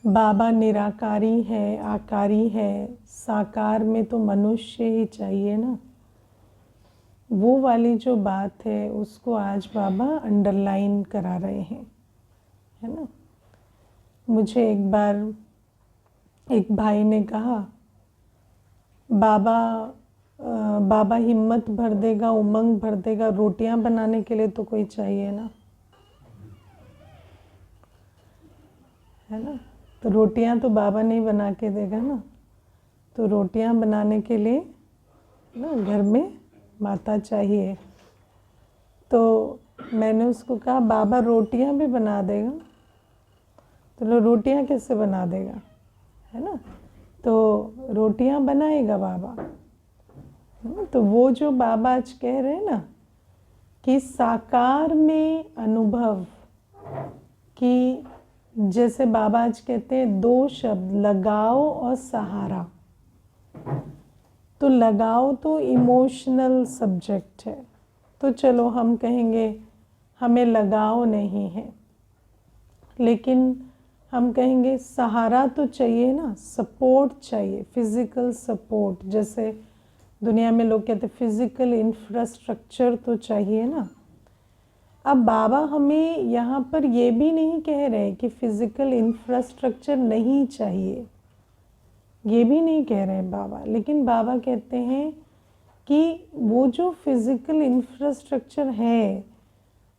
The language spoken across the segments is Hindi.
बाबा निराकारी है, आकारी है, साकार में तो मनुष्य ही चाहिए ना। वो वाली जो बात है उसको आज बाबा अंडरलाइन करा रहे हैं, है ना। मुझे एक बार एक भाई ने कहा, बाबा हिम्मत भर देगा, उमंग भर देगा, रोटियां बनाने के लिए तो कोई चाहिए ना, है ना। तो रोटियां तो बाबा नहीं बना के देगा ना, तो रोटियां बनाने के लिए ना घर में माता चाहिए। तो मैंने उसको कहा बाबा रोटियां भी बना देगा। तो लो रोटियां कैसे बना देगा, है ना। तो रोटियां बनाएगा बाबा। तो वो जो बाबा आज कह रहे हैं ना कि साकार में अनुभव, कि जैसे बाबा आज कहते हैं दो शब्द लगाव और सहारा। तो लगाव तो इमोशनल सब्जेक्ट है, तो चलो हम कहेंगे हमें लगाव नहीं है, लेकिन हम कहेंगे सहारा तो चाहिए ना, सपोर्ट चाहिए, फिजिकल सपोर्ट। जैसे दुनिया में लोग कहते हैं फिजिकल इंफ्रास्ट्रक्चर तो चाहिए ना। अब बाबा हमें यहाँ पर ये भी नहीं कह रहे कि फिजिकल इंफ्रास्ट्रक्चर नहीं चाहिए, ये भी नहीं कह रहे हैं बाबा, लेकिन बाबा कहते हैं कि वो जो फिजिकल इंफ्रास्ट्रक्चर है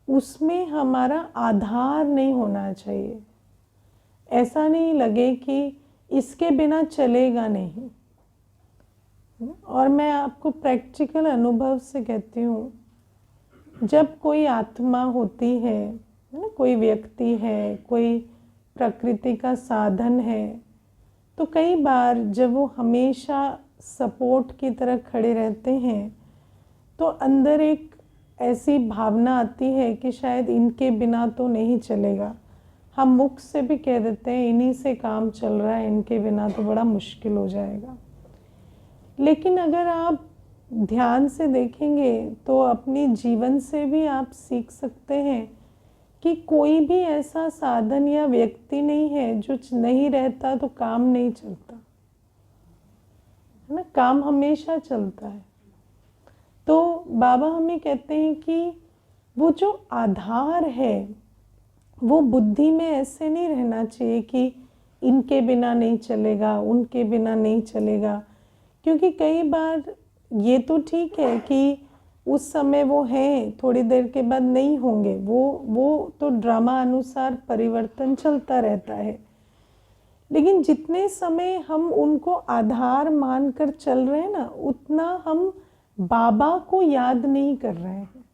उसमें हमारा आधार नहीं होना चाहिए। ऐसा नहीं लगे कि इसके बिना चलेगा नहीं। और मैं आपको प्रैक्टिकल अनुभव से कहती हूँ, जब कोई आत्मा होती है ना, कोई व्यक्ति है, कोई प्रकृति का साधन है, तो कई बार जब वो हमेशा सपोर्ट की तरह खड़े रहते हैं तो अंदर एक ऐसी भावना आती है कि शायद इनके बिना तो नहीं चलेगा। हम मुख से भी कह देते हैं इन्हीं से काम चल रहा है, इनके बिना तो बड़ा मुश्किल हो जाएगा। लेकिन अगर आप ध्यान से देखेंगे तो अपनी जीवन से भी आप सीख सकते हैं कि कोई भी ऐसा साधन या व्यक्ति नहीं है जो नहीं रहता तो काम नहीं चलता, है ना। काम हमेशा चलता है। तो बाबा हमें कहते हैं कि वो जो आधार है वो बुद्धि में ऐसे नहीं रहना चाहिए कि इनके बिना नहीं चलेगा, उनके बिना नहीं चलेगा। क्योंकि कई बार ये तो ठीक है कि उस समय वो हैं, थोड़ी देर के बाद नहीं होंगे, वो तो ड्रामा अनुसार परिवर्तन चलता रहता है। लेकिन जितने समय हम उनको आधार मानकर चल रहे हैं ना, उतना हम बाबा को याद नहीं कर रहे हैं,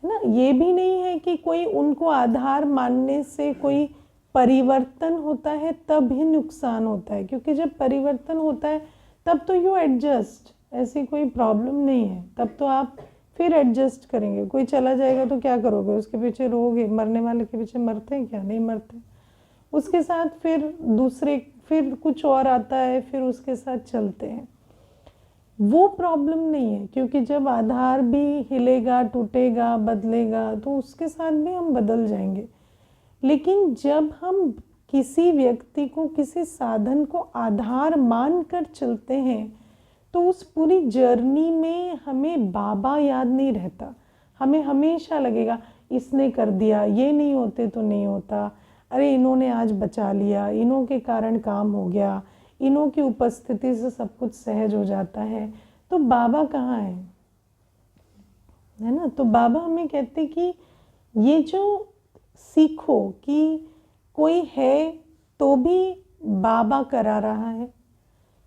है ना। ये भी नहीं है कि कोई उनको आधार मानने से कोई परिवर्तन होता है तब ही नुकसान होता है, क्योंकि जब परिवर्तन होता है तब तो यू एडजस्ट, ऐसी कोई प्रॉब्लम नहीं है, तब तो आप फिर एडजस्ट करेंगे। कोई चला जाएगा तो क्या करोगे, उसके पीछे रोगे, मरने वाले के पीछे मरते हैं क्या, नहीं मरते। उसके साथ फिर दूसरे, फिर कुछ और आता है, फिर उसके साथ चलते हैं। वो प्रॉब्लम नहीं है, क्योंकि जब आधार भी हिलेगा, टूटेगा, बदलेगा तो उसके साथ भी हम बदल जाएंगे। लेकिन जब हम किसी व्यक्ति को, किसी साधन को आधार मानकर चलते हैं तो उस पूरी जर्नी में हमें बाबा याद नहीं रहता। हमें हमेशा लगेगा इसने कर दिया, ये नहीं होते तो नहीं होता, अरे इन्होंने आज बचा लिया, इन्हों के कारण काम हो गया, इन्हों की उपस्थिति से सब कुछ सहज हो जाता है। तो बाबा कहाँ है ना। तो बाबा हमें कहते कि ये जो सीखो कि कोई है तो भी बाबा करा रहा है,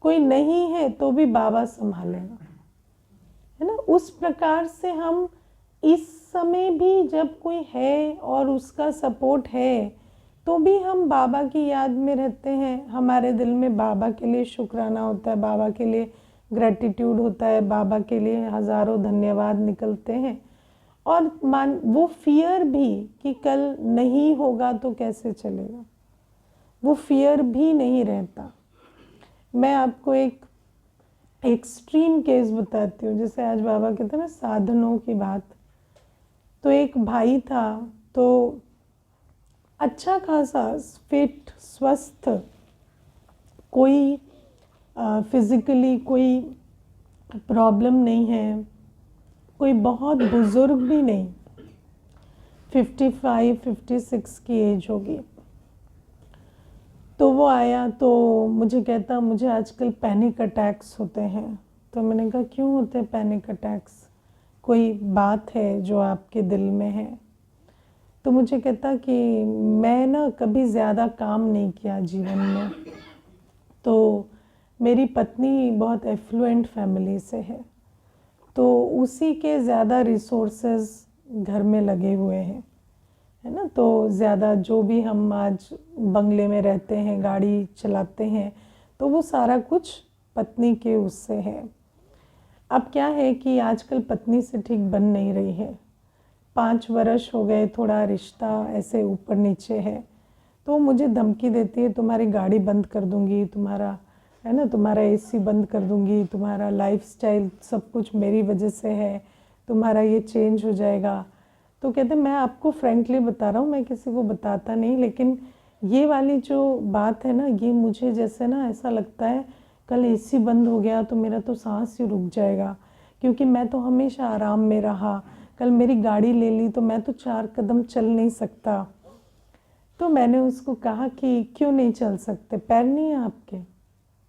कोई नहीं है तो भी बाबा संभालेगा, है ना। उस प्रकार से हम इस समय भी जब कोई है और उसका सपोर्ट है तो भी हम बाबा की याद में रहते हैं। हमारे दिल में बाबा के लिए शुक्राना होता है, बाबा के लिए ग्रेटिट्यूड होता है, बाबा के लिए हज़ारों धन्यवाद निकलते हैं। और वो फियर भी कि कल नहीं होगा तो कैसे चलेगा, वो फियर भी नहीं रहता। मैं आपको एक एक्सट्रीम केस बताती हूँ। जैसे आज बाबा कहते हैं ना साधनों की बात, तो एक भाई था, तो अच्छा खासा फिट स्वस्थ, कोई फिज़िकली कोई प्रॉब्लम नहीं है, कोई बहुत बुज़ुर्ग भी नहीं, 55-56 की एज होगी। तो वो आया तो मुझे कहता मुझे आजकल पैनिक अटैक्स होते हैं। तो मैंने कहा क्यों होते हैं पैनिक अटैक्स, कोई बात है जो आपके दिल में है? तो मुझे कहता कि मैं ना कभी ज़्यादा काम नहीं किया जीवन में, तो मेरी पत्नी बहुत एफ्लुएंट फैमिली से है, तो उसी के ज़्यादा रिसोर्सेज घर में लगे हुए हैं, है ना। तो ज़्यादा जो भी हम आज बंगले में रहते हैं, गाड़ी चलाते हैं, तो वो सारा कुछ पत्नी के उससे है। अब क्या है कि आजकल पत्नी से ठीक बन नहीं रही है, 5 वर्ष हो गए, थोड़ा रिश्ता ऐसे ऊपर नीचे है। तो मुझे धमकी देती है तुम्हारी गाड़ी बंद कर दूंगी, तुम्हारा है ना, तुम्हारा एसी बंद कर दूंगी, तुम्हारा लाइफस्टाइल सब कुछ मेरी वजह से है, तुम्हारा ये चेंज हो जाएगा। तो कहते मैं आपको फ्रेंकली बता रहा हूँ, मैं किसी को बताता नहीं, लेकिन ये वाली जो बात है ना, ये मुझे जैसे ना ऐसा लगता है कल एसी बंद हो गया तो मेरा तो सांस ही रुक जाएगा, क्योंकि मैं तो हमेशा आराम में रहा, कल मेरी गाड़ी ले ली तो मैं तो 4 कदम चल नहीं सकता। तो मैंने उसको कहा कि क्यों नहीं चल सकते, पैर नहीं है आपके,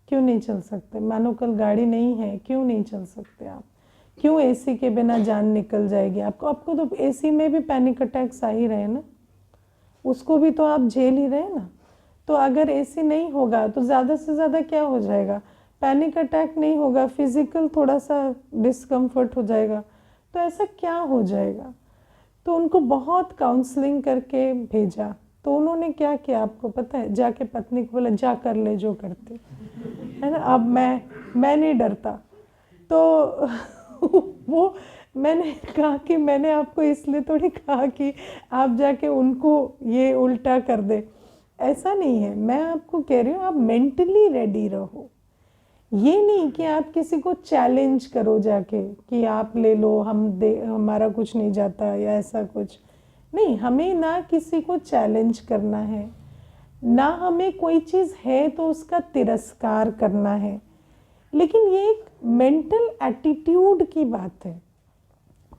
क्यों नहीं चल सकते? मानो कल गाड़ी नहीं है, क्यों नहीं चल सकते आप? क्यों एसी के बिना जान निकल जाएगी आपको? आपको तो एसी में भी पैनिक अटैक्स आ ही रहे ना, उसको भी तो आप झेल ही रहे ना। तो अगर एसी नहीं होगा तो ज़्यादा से ज़्यादा क्या हो जाएगा? पैनिक अटैक नहीं होगा, फिजिकल थोड़ा सा डिस्कम्फर्ट हो जाएगा, तो ऐसा क्या हो जाएगा? तो उनको बहुत काउंसलिंग करके भेजा। तो उन्होंने क्या किया आपको पता है? जाके पत्नी को बोला जा कर ले जो करती है ना, अब मैं नहीं डरता। तो वो मैंने कहा कि मैंने आपको इसलिए थोड़ी कहा कि आप जाके उनको ये उल्टा कर दे, ऐसा नहीं है। मैं आपको कह रही हूँ आप मेंटली रेडी रहो, ये नहीं कि आप किसी को चैलेंज करो जाके कि आप ले लो, हमारा कुछ नहीं जाता या ऐसा कुछ नहीं। हमें ना किसी को चैलेंज करना है, ना हमें कोई चीज़ है तो उसका तिरस्कार करना है, लेकिन ये एक मेंटल एटीट्यूड की बात है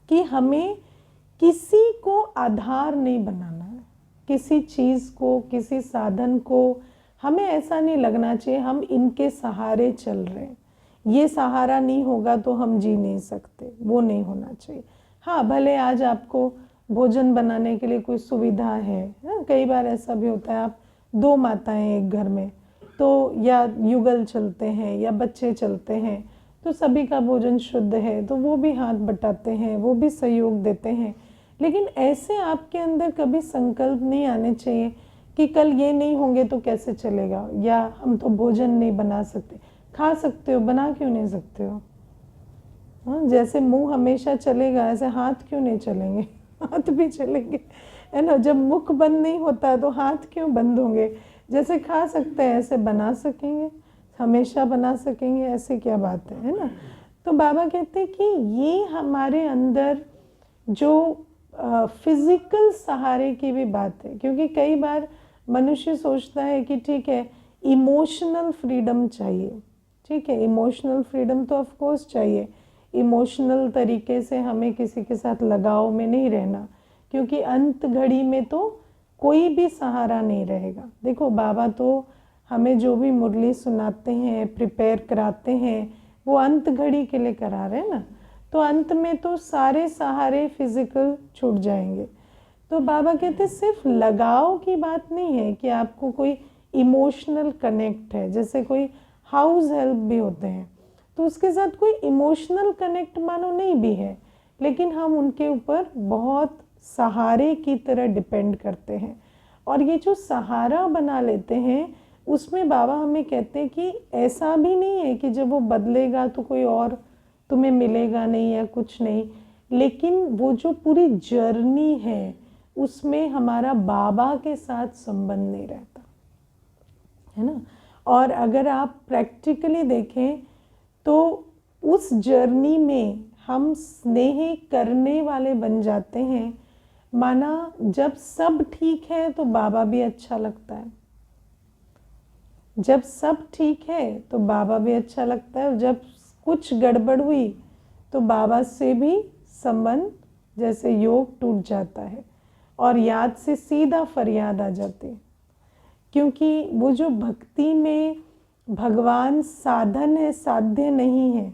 कि हमें किसी को आधार नहीं बनाना है, किसी चीज़ को, किसी साधन को। हमें ऐसा नहीं लगना चाहिए हम इनके सहारे चल रहे हैं, ये सहारा नहीं होगा तो हम जी नहीं सकते, वो नहीं होना चाहिए। हाँ, भले आज आपको भोजन बनाने के लिए कोई सुविधा है ना, कई बार ऐसा भी होता है आप 2 माताएं एक घर में, तो या युगल चलते हैं या बच्चे चलते हैं, तो सभी का भोजन शुद्ध है तो वो भी हाथ बटाते हैं, वो भी सहयोग देते हैं। लेकिन ऐसे आपके अंदर कभी संकल्प नहीं आने चाहिए कि कल ये नहीं होंगे तो कैसे चलेगा, या हम तो भोजन नहीं बना सकते। खा सकते हो, बना क्यों नहीं सकते हो? हाँ, जैसे मुंह हमेशा चलेगा ऐसे हाथ क्यों नहीं चलेंगे? हाथ भी चलेंगे, है ना। जब मुख बंद नहीं होता तो हाथ क्यों बंद होंगे? जैसे खा सकते हैं ऐसे बना सकेंगे, हमेशा बना सकेंगे, ऐसे क्या बात है ना। तो बाबा कहते हैं कि ये हमारे अंदर जो फिजिकल सहारे की भी बात है, क्योंकि कई बार मनुष्य सोचता है कि ठीक है इमोशनल फ्रीडम चाहिए, ठीक है इमोशनल फ्रीडम तो ऑफ कोर्स चाहिए, इमोशनल तरीके से हमें किसी के साथ लगाव में नहीं रहना, क्योंकि अंत घड़ी में तो कोई भी सहारा नहीं रहेगा। देखो बाबा तो हमें जो भी मुरली सुनाते हैं, प्रिपेयर कराते हैं, वो अंत घड़ी के लिए करा रहे हैं ना, तो अंत में तो सारे सहारे फिजिकल छूट जाएंगे। तो बाबा कहते सिर्फ लगाव की बात नहीं है कि आपको कोई इमोशनल कनेक्ट है, जैसे कोई हाउस हेल्प भी होते हैं तो उसके साथ कोई इमोशनल कनेक्ट मानो नहीं भी है, लेकिन हम उनके ऊपर बहुत सहारे की तरह डिपेंड करते हैं। और ये जो सहारा बना लेते हैं उसमें बाबा हमें कहते हैं कि ऐसा भी नहीं है कि जब वो बदलेगा तो कोई और तुम्हें मिलेगा नहीं या कुछ नहीं, लेकिन वो जो पूरी जर्नी है उसमें हमारा बाबा के साथ संबंध नहीं रहता, है ना। और अगर आप प्रैक्टिकली देखें तो उस जर्नी में हम स्नेह करने वाले बन जाते हैं। माना जब सब ठीक है तो बाबा भी अच्छा लगता है, जब सब ठीक है तो बाबा भी अच्छा लगता है, और जब कुछ गड़बड़ हुई तो बाबा से भी संबंध जैसे योग टूट जाता है और याद से सीधा फरियाद आ जाती है। क्योंकि वो जो भक्ति में भगवान साधन है, साध्य नहीं है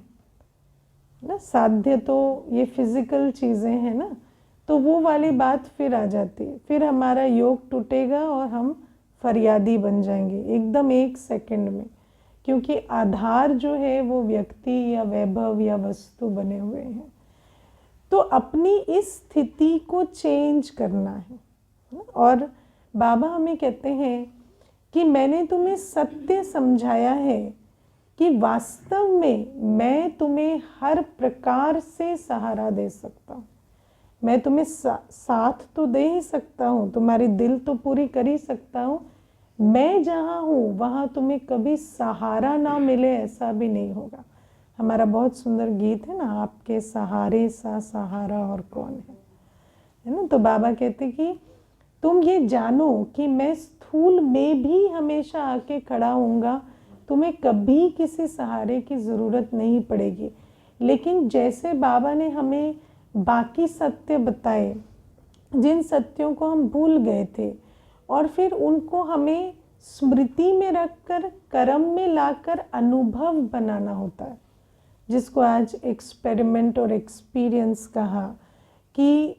ना। साध्य तो ये फिजिकल चीज़ें हैं ना, तो वो वाली बात फिर आ जाती है, फिर हमारा योग टूटेगा और हम फरियादी बन जाएंगे एकदम 1 सेकंड में। क्योंकि आधार जो है वो व्यक्ति या वैभव या वस्तु बने हुए हैं। तो अपनी इस स्थिति को चेंज करना है। और बाबा हमें कहते हैं कि मैंने तुम्हें सत्य समझाया है कि वास्तव में मैं तुम्हें हर प्रकार से सहारा दे सकता हूँ। मैं तुम्हें साथ तो दे ही सकता हूँ, तुम्हारी दिल तो पूरी कर ही सकता हूँ। मैं जहाँ हूँ वहाँ तुम्हें कभी सहारा ना मिले ऐसा भी नहीं होगा। हमारा बहुत सुंदर गीत है ना, आपके सहारे सा सहारा और कौन है ना। तो बाबा कहते कि तुम ये जानो कि मैं स्थूल में भी हमेशा आके खड़ा हूँगा, तुम्हें कभी किसी सहारे की ज़रूरत नहीं पड़ेगी। लेकिन जैसे बाबा ने हमें बाकी सत्य बताए, जिन सत्यों को हम भूल गए थे, और फिर उनको हमें स्मृति में रखकर कर्म में लाकर अनुभव बनाना होता है, जिसको आज एक्सपेरिमेंट और एक्सपीरियंस कहा। कि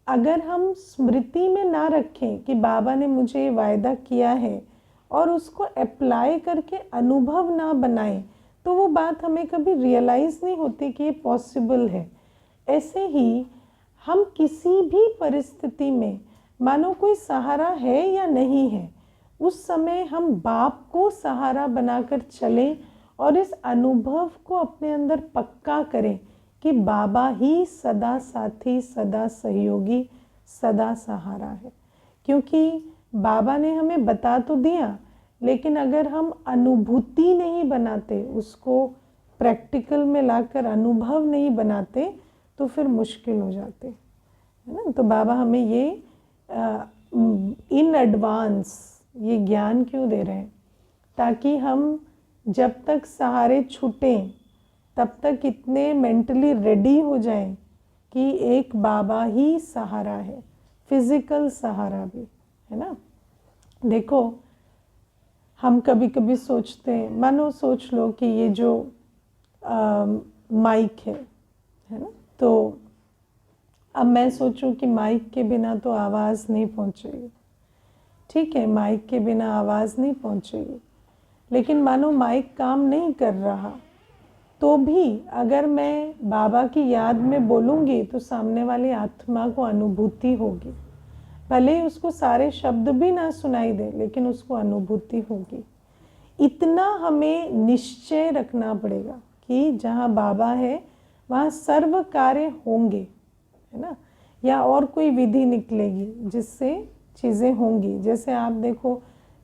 अगर हम स्मृति में ना रखें कि बाबा ने मुझे ये वायदा किया है और उसको अप्लाई करके अनुभव ना बनाएं, तो वो बात हमें कभी रियलाइज़ नहीं होती कि ये पॉसिबल है। ऐसे ही हम किसी भी परिस्थिति में, मानो कोई सहारा है या नहीं है, उस समय हम बाप को सहारा बनाकर चलें और इस अनुभव को अपने अंदर पक्का करें कि बाबा ही सदा साथी, सदा सहयोगी, सदा सहारा है। क्योंकि बाबा ने हमें बता तो दिया, लेकिन अगर हम अनुभूति नहीं बनाते, उसको प्रैक्टिकल में लाकर अनुभव नहीं बनाते, तो फिर मुश्किल हो जाते है ना। तो बाबा हमें ये इन एडवांस ये ज्ञान क्यों दे रहे हैं, ताकि हम जब तक सहारे छूटें तब तक इतने मेंटली रेडी हो जाएं कि एक बाबा ही सहारा है, फिजिकल सहारा भी है ना। देखो हम कभी कभी सोचते हैं, मानो सोच लो कि ये जो माइक है ना, तो अब मैं सोचूं कि माइक के बिना तो आवाज़ नहीं पहुंचेगी। ठीक है, माइक के बिना आवाज़ नहीं पहुंचेगी, लेकिन मानो माइक काम नहीं कर रहा, तो भी अगर मैं बाबा की याद में बोलूँगी तो सामने वाली आत्मा को अनुभूति होगी। भले ही उसको सारे शब्द भी ना सुनाई दे, लेकिन उसको अनुभूति होगी। इतना हमें निश्चय रखना पड़ेगा कि जहाँ बाबा है वहाँ सर्व कार्य होंगे, है ना। या और कोई विधि निकलेगी जिससे चीज़ें होंगी। जैसे आप देखो,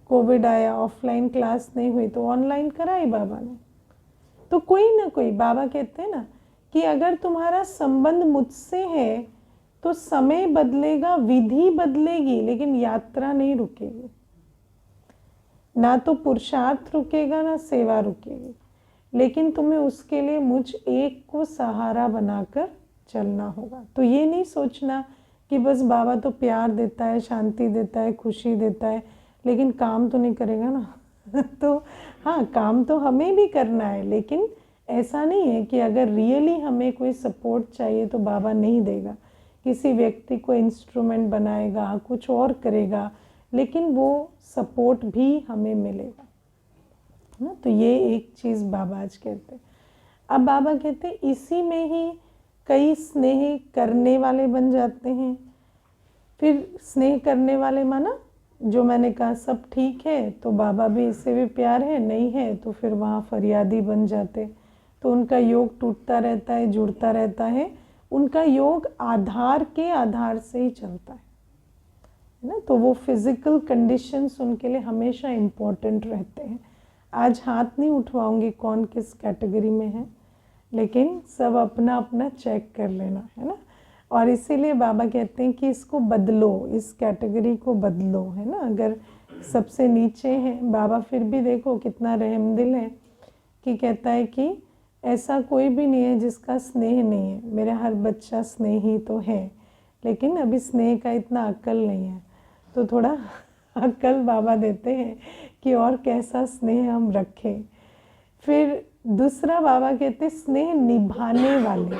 कोविड आया, ऑफलाइन क्लास नहीं हुई तो ऑनलाइन कराई बाबा ने। तो कोई ना कोई, बाबा कहते हैं ना कि अगर तुम्हारा संबंध मुझसे है तो समय बदलेगा, विधि बदलेगी, लेकिन यात्रा नहीं रुकेगी। ना तो पुरुषार्थ रुकेगा, ना सेवा रुकेगी, लेकिन तुम्हें उसके लिए मुझ एक को सहारा बनाकर चलना होगा। तो ये नहीं सोचना कि बस बाबा तो प्यार देता है, शांति देता है, खुशी देता है, लेकिन काम तो नहीं करेगा ना। तो हाँ, काम तो हमें भी करना है, लेकिन ऐसा नहीं है कि अगर रियली हमें कोई सपोर्ट चाहिए तो बाबा नहीं देगा। किसी व्यक्ति को इंस्ट्रूमेंट बनाएगा, कुछ और करेगा, लेकिन वो सपोर्ट भी हमें मिलेगा ना। तो ये एक चीज़ बाबा आज कहते हैं। अब बाबा कहते हैं इसी में ही कई स्नेह करने वाले बन जाते हैं। फिर स्नेह करने वाले माना, जो मैंने कहा सब ठीक है तो बाबा भी, इससे भी प्यार है, नहीं है तो फिर वहाँ फरियादी बन जाते। तो उनका योग टूटता रहता है, जुड़ता रहता है। उनका योग आधार के आधार से ही चलता है ना। तो वो फिज़िकल कंडीशंस उनके लिए हमेशा इम्पोर्टेंट रहते हैं। आज हाथ नहीं उठवाऊंगी कौन किस कैटेगरी में है, लेकिन सब अपना अपना चेक कर लेना, है ना। और इसीलिए बाबा कहते हैं कि इसको बदलो, इस कैटेगरी को बदलो, है ना। अगर सबसे नीचे हैं बाबा, फिर भी देखो कितना रहमदिल है कि कहता है कि ऐसा कोई भी नहीं है जिसका स्नेह नहीं है, मेरा हर बच्चा स्नेही तो है, लेकिन अभी स्नेह का इतना अक्ल नहीं है। तो थोड़ा अक्ल बाबा देते हैं कि और कैसा स्नेह हम रखें। फिर दूसरा बाबा कहते स्नेह निभाने वाले।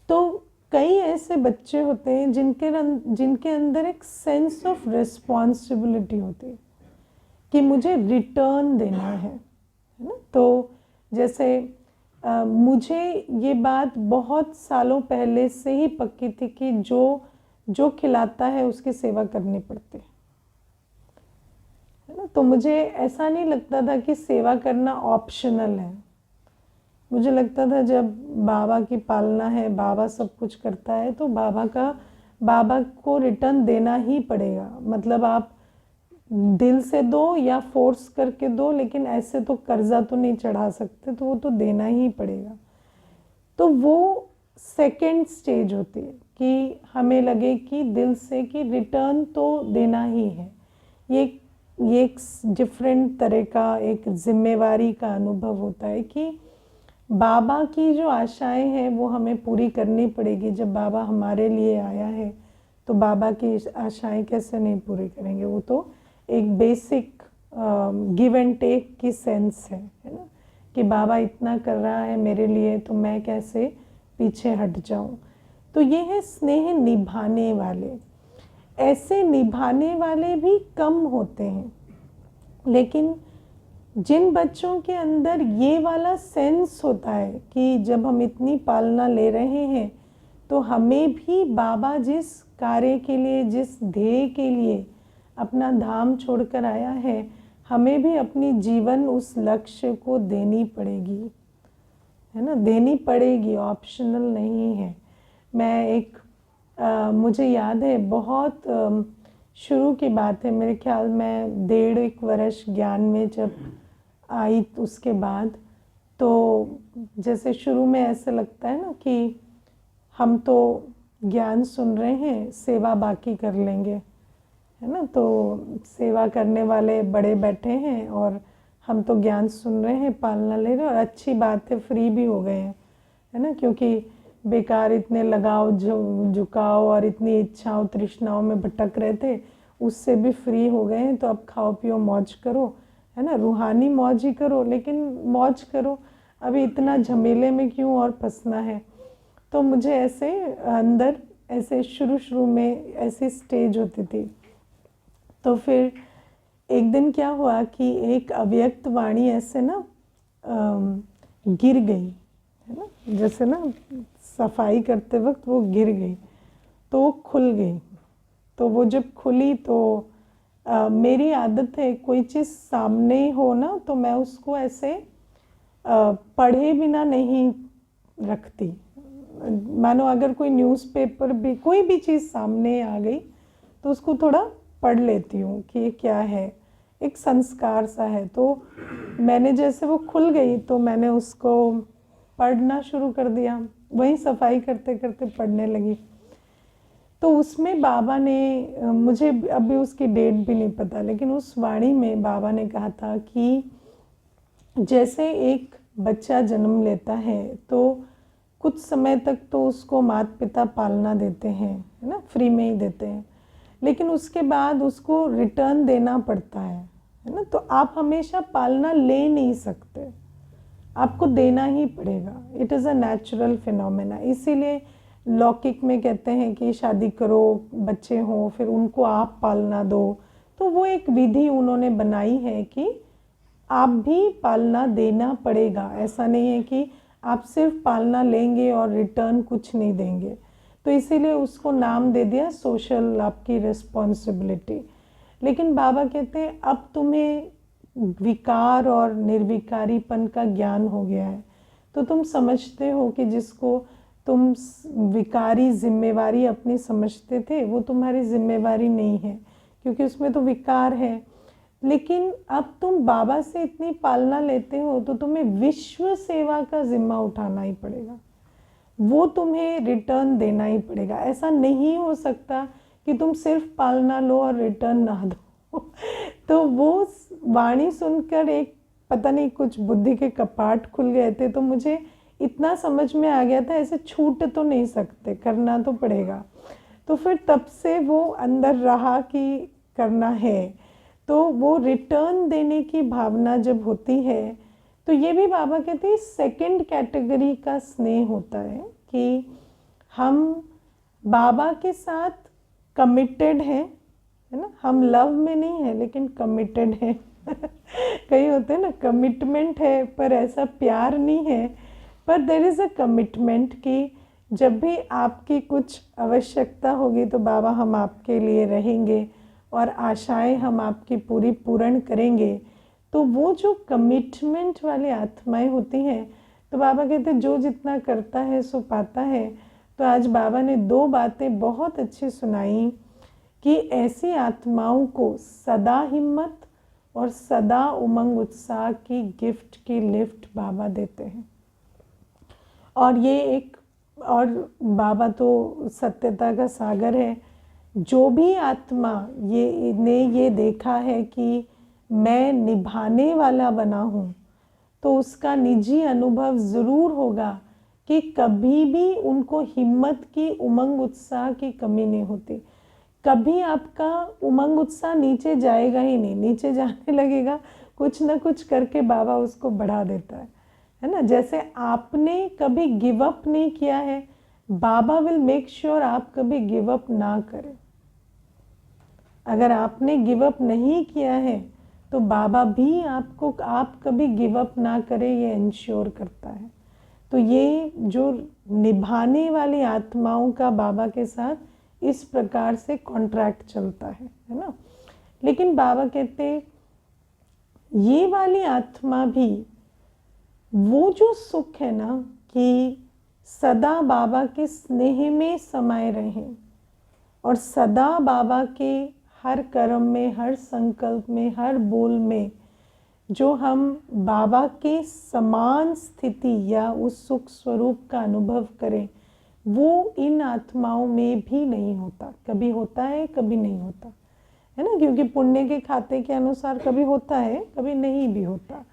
तो कई ऐसे बच्चे होते हैं जिनके अंदर एक सेंस ऑफ रिस्पॉन्सिबिलिटी होती है कि मुझे रिटर्न देना है ना। तो जैसे मुझे ये बात बहुत सालों पहले से ही पक्की थी कि जो खिलाता है उसकी सेवा करनी पड़ती है ना। तो मुझे ऐसा नहीं लगता था कि सेवा करना ऑप्शनल है। मुझे लगता था जब बाबा की पालना है, बाबा सब कुछ करता है, तो बाबा को रिटर्न देना ही पड़ेगा। मतलब आप दिल से दो या फोर्स करके दो, लेकिन ऐसे तो कर्जा तो नहीं चढ़ा सकते, तो वो तो देना ही पड़ेगा। तो वो सेकंड स्टेज होती है कि हमें लगे कि दिल से कि रिटर्न तो देना ही है। ये एक डिफरेंट तरह का एक जिम्मेवारी का अनुभव होता है कि बाबा की जो आशाएं हैं वो हमें पूरी करनी पड़ेगी। जब बाबा हमारे लिए आया है तो बाबा की आशाएं कैसे नहीं पूरी करेंगे। वो तो एक बेसिक गिव एंड टेक की सेंस है ना, कि बाबा इतना कर रहा है मेरे लिए तो मैं कैसे पीछे हट जाऊं। तो ये है स्नेह निभाने वाले। ऐसे निभाने वाले भी कम होते हैं, लेकिन जिन बच्चों के अंदर ये वाला सेंस होता है कि जब हम इतनी पालना ले रहे हैं तो हमें भी बाबा जिस कार्य के लिए, जिस ध्येय के लिए अपना धाम छोड़कर आया है, हमें भी अपनी जीवन उस लक्ष्य को देनी पड़ेगी, है ना। देनी पड़ेगी, ऑप्शनल नहीं है। मैं मुझे याद है बहुत शुरू की बात है, मेरे ख्याल में 1.5 वर्ष ज्ञान में जब आई, तो उसके बाद तो जैसे शुरू में ऐसे लगता है ना कि हम तो ज्ञान सुन रहे हैं, सेवा बाकी कर लेंगे, है ना। तो सेवा करने वाले बड़े बैठे हैं और हम तो ज्ञान सुन रहे हैं, पालना ले रहे हैं, और अच्छी बात है, फ्री भी हो गए हैं, है ना। क्योंकि बेकार इतने लगाव झुकाव और इतनी इच्छाओं तृष्णाओं में भटक रहे थे, उससे भी फ्री हो गए हैं। तो अब खाओ पियो मौज करो, है ना। रूहानी मौज ही करो, लेकिन मौज करो, अभी इतना झमेले में क्यों और फंसना है। तो मुझे ऐसे अंदर ऐसे शुरू में ऐसी स्टेज होती थी। तो फिर एक दिन क्या हुआ कि एक अव्यक्त वाणी ऐसे ना गिर गई, है ना। जैसे ना सफाई करते वक्त वो गिर गई, तो वो खुल गई। तो वो जब खुली तो मेरी आदत है कोई चीज़ सामने हो ना तो मैं उसको ऐसे पढ़े बिना नहीं रखती। मानो अगर कोई न्यूज़पेपर भी, कोई भी चीज़ सामने आ गई तो उसको थोड़ा पढ़ लेती हूँ कि ये क्या है, एक संस्कार सा है। तो मैंने जैसे वो खुल गई तो मैंने उसको पढ़ना शुरू कर दिया, वहीं सफाई करते करते पढ़ने लगी। तो उसमें बाबा ने, मुझे अभी उसकी डेट भी नहीं पता, लेकिन उस वाणी में बाबा ने कहा था कि जैसे एक बच्चा जन्म लेता है तो कुछ समय तक तो उसको माता पिता पालना देते हैं, है ना, फ्री में ही देते हैं, लेकिन उसके बाद उसको रिटर्न देना पड़ता है ना। तो आप हमेशा पालना ले नहीं सकते, आपको देना ही पड़ेगा। It is a natural phenomena. इसीलिए लौकिक में कहते हैं कि शादी करो, बच्चे हों, फिर उनको आप पालना दो। तो वो एक विधि उन्होंने बनाई है कि आप भी पालना देना पड़ेगा। ऐसा नहीं है कि आप सिर्फ पालना लेंगे और रिटर्न कुछ नहीं देंगे। तो इसीलिए उसको नाम दे दिया सोशल, आपकी रिस्पॉन्सिबिलिटी। लेकिन बाबा कहते हैं अब तुम्हें विकार और निर्विकारीपन का ज्ञान हो गया है, तो तुम समझते हो कि जिसको तुम विकारी जिम्मेवारी अपनी समझते थे वो तुम्हारी जिम्मेवारी नहीं है, क्योंकि उसमें तो विकार है। लेकिन अब तुम बाबा से इतनी पालना लेते हो तो तुम्हें विश्व सेवा का जिम्मा उठाना ही पड़ेगा। वो तुम्हें रिटर्न देना ही पड़ेगा। ऐसा नहीं हो सकता कि तुम सिर्फ पालना लो और रिटर्न ना दो। तो वो वाणी सुनकर एक पता नहीं कुछ बुद्धि के कपाट खुल गए थे। तो मुझे इतना समझ में आ गया था ऐसे छूट तो नहीं सकते, करना तो पड़ेगा। तो फिर तब से वो अंदर रहा कि करना है। तो वो रिटर्न देने की भावना जब होती है तो ये भी बाबा कहते हैं सेकंड कैटेगरी का स्नेह होता है कि हम बाबा के साथ कमिटेड हैं, है ना। हम लव में नहीं है लेकिन कमिटेड हैं। कई होते हैं ना कमिटमेंट है पर ऐसा प्यार नहीं है, पर देयर इज़ अ कमिटमेंट कि जब भी आपकी कुछ आवश्यकता होगी तो बाबा हम आपके लिए रहेंगे और आशाएं हम आपकी पूरी पूर्ण करेंगे। तो वो जो कमिटमेंट वाली आत्माएं होती हैं, तो बाबा कहते हैं जो जितना करता है सो पाता है। तो आज बाबा ने 2 बातें बहुत अच्छी सुनाई कि ऐसी आत्माओं को सदा हिम्मत और सदा उमंग उत्साह की गिफ्ट की लिफ्ट बाबा देते हैं। और ये एक और बाबा तो सत्यता का सागर है। जो भी आत्मा ये देखा है कि मैं निभाने वाला बना हूँ, तो उसका निजी अनुभव ज़रूर होगा कि कभी भी उनको हिम्मत की उमंग उत्साह की कमी नहीं होती। कभी आपका उमंग उत्साह नीचे जाएगा ही नहीं, नीचे जाने लगेगा कुछ ना कुछ करके बाबा उसको बढ़ा देता है ना। जैसे आपने कभी गिव अप नहीं किया है, बाबा विल मेक श्योर आप कभी गिव अप ना करें। अगर आपने गिव अप नहीं किया है तो बाबा भी आपको आप कभी गिव अप ना करें ये इंश्योर करता है। तो ये जो निभाने वाली आत्माओं का बाबा के साथ इस प्रकार से कॉन्ट्रैक्ट चलता है ना। लेकिन बाबा कहते ये वाली आत्मा भी वो जो सुख है ना कि सदा बाबा के स्नेह में समाये रहें और सदा बाबा के हर कर्म में, हर संकल्प में, हर बोल में जो हम बाबा के समान स्थिति या उस सुख स्वरूप का अनुभव करें, वो इन आत्माओं में भी नहीं होता। कभी होता है, कभी नहीं होता, है ना। क्योंकि पुण्य के खाते के अनुसार कभी होता है, कभी नहीं भी होता।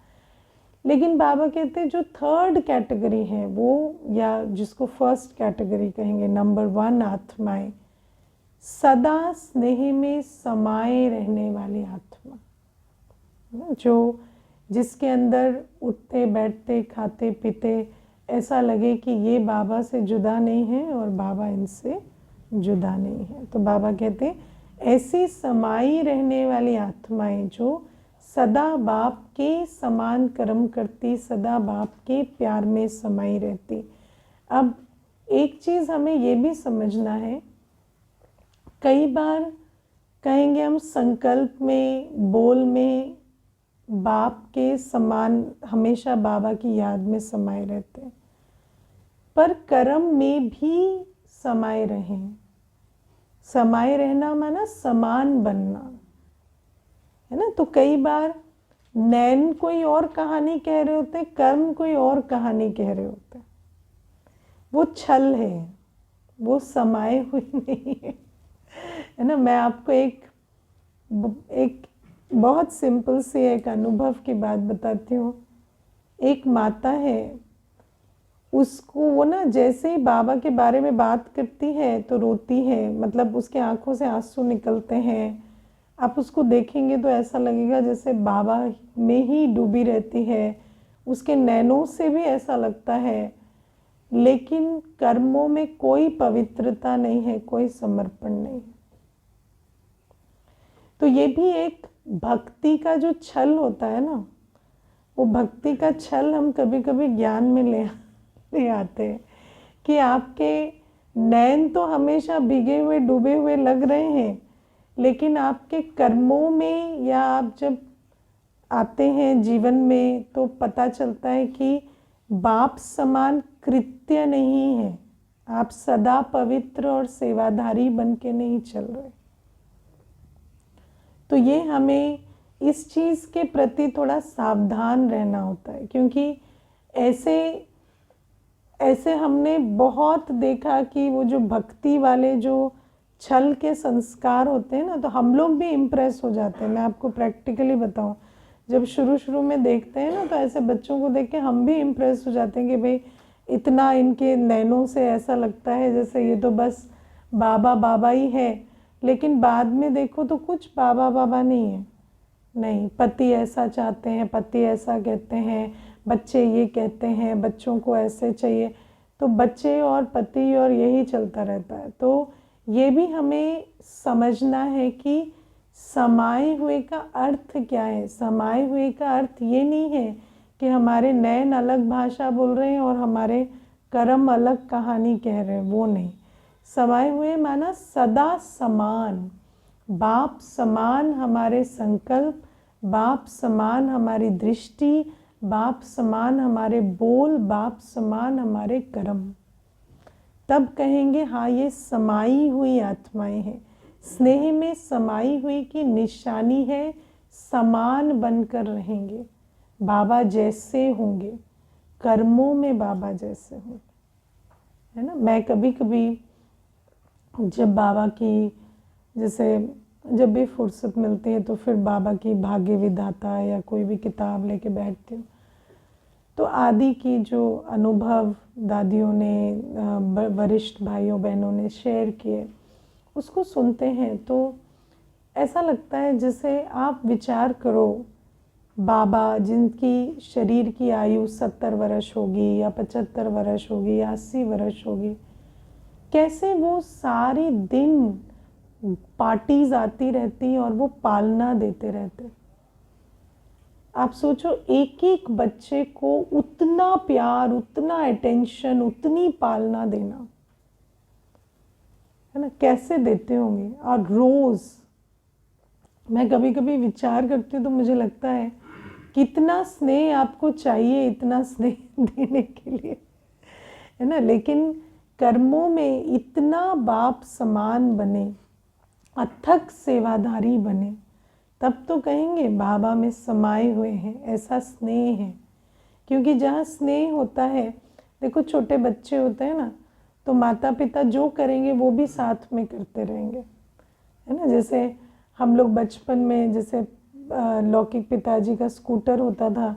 लेकिन बाबा कहते हैं जो थर्ड कैटेगरी है वो, या जिसको फर्स्ट कैटेगरी कहेंगे, नंबर 1 आत्माएं, सदा स्नेह में समाये रहने वाली आत्मा, जो जिसके अंदर उठते बैठते खाते पीते ऐसा लगे कि ये बाबा से जुदा नहीं है और बाबा इनसे जुदा नहीं है। तो बाबा कहते हैं ऐसी समाई रहने वाली आत्माएं जो सदा बाप के समान कर्म करती, सदा बाप के प्यार में समाई रहती। अब एक चीज़ हमें ये भी समझना है, कई बार कहेंगे हम संकल्प में, बोल में बाप के समान हमेशा बाबा की याद में समाये रहते हैं, पर कर्म में भी समाये रहें। समाये रहना माना समान बनना, है ना। तो कई बार नैन कोई और कहानी कह रहे होते, कर्म कोई और कहानी कह रहे होते, वो छल है, वो समाये हुई नहीं है ना। मैं आपको एक बहुत सिंपल सी एक अनुभव की बात बताती हूँ। एक माता है, उसको वो ना जैसे ही बाबा के बारे में बात करती है तो रोती है, मतलब उसके आंखों से आंसू निकलते हैं। आप उसको देखेंगे तो ऐसा लगेगा जैसे बाबा में ही डूबी रहती है, उसके नैनों से भी ऐसा लगता है, लेकिन कर्मों में कोई पवित्रता नहीं है, कोई समर्पण नहीं है। तो ये भी एक भक्ति का जो छल होता है ना, वो भक्ति का छल हम कभी कभी ज्ञान में ले आते हैं कि आपके नैन तो हमेशा भीगे हुए डूबे हुए लग रहे हैं, लेकिन आपके कर्मों में या आप जब आते हैं जीवन में तो पता चलता है कि बाप समान कृत्य नहीं है, आप सदा पवित्र और सेवाधारी बन के नहीं चल रहे। तो ये हमें इस चीज़ के प्रति थोड़ा सावधान रहना होता है, क्योंकि ऐसे हमने बहुत देखा कि वो जो भक्ति वाले जो छल के संस्कार होते हैं ना, तो हम लोग भी इम्प्रेस हो जाते हैं। मैं आपको प्रैक्टिकली बताऊं, जब शुरू शुरू में देखते हैं ना, तो ऐसे बच्चों को देख के हम भी इम्प्रेस हो जाते हैं कि भाई इतना इनके नैनों से ऐसा लगता है जैसे ये तो बस बाबा बाबा ही है। लेकिन बाद में देखो तो कुछ बाबा बाबा नहीं है। नहीं, पति ऐसा चाहते हैं, पति ऐसा कहते हैं, बच्चे ये कहते हैं, बच्चों को ऐसे चाहिए, तो बच्चे और पति और यही चलता रहता है। तो ये भी हमें समझना है कि समाये हुए का अर्थ क्या है। समाये हुए का अर्थ ये नहीं है कि हमारे नयन अलग भाषा बोल रहे हैं और हमारे कर्म अलग कहानी कह रहे हैं, वो नहीं। समाये हुए माना सदा समान, बाप समान हमारे संकल्प, बाप समान हमारी दृष्टि, बाप समान हमारे बोल, बाप समान हमारे कर्म। तब कहेंगे हाँ ये समाई हुई आत्माएं हैं। स्नेह में समाई हुई की निशानी है, समान बनकर रहेंगे, बाबा जैसे होंगे, कर्मों में बाबा जैसे होंगे, है ना। मैं कभी कभी जब बाबा की, जैसे जब भी फुर्सत मिलती है तो फिर बाबा की भाग्य विधाता या कोई भी किताब लेके बैठती हूँ, तो आदि की जो अनुभव दादियों ने, वरिष्ठ भाइयों बहनों ने शेयर किए, उसको सुनते हैं तो ऐसा लगता है जैसे आप विचार करो, बाबा जिनकी शरीर की आयु 70 वर्ष होगी या 75 वर्ष होगी या 80 वर्ष होगी, कैसे वो सारी दिन पार्टीज आती रहती और वो पालना देते रहते। आप सोचो, एक एक बच्चे को उतना प्यार, उतना अटेंशन, उतनी पालना देना, है ना, कैसे देते होंगे। और रोज मैं कभी कभी विचार करती हूँ तो मुझे लगता है कितना स्नेह आपको चाहिए इतना स्नेह देने के लिए, है ना। लेकिन कर्मों में इतना बाप समान बने, अथक सेवाधारी बने, तब तो कहेंगे बाबा में समाये हुए हैं, ऐसा स्नेह है। क्योंकि जहाँ स्नेह होता है, देखो छोटे बच्चे होते हैं ना, तो माता पिता जो करेंगे वो भी साथ में करते रहेंगे, है ना। जैसे हम लोग बचपन में, जैसे लौकिक पिताजी का स्कूटर होता था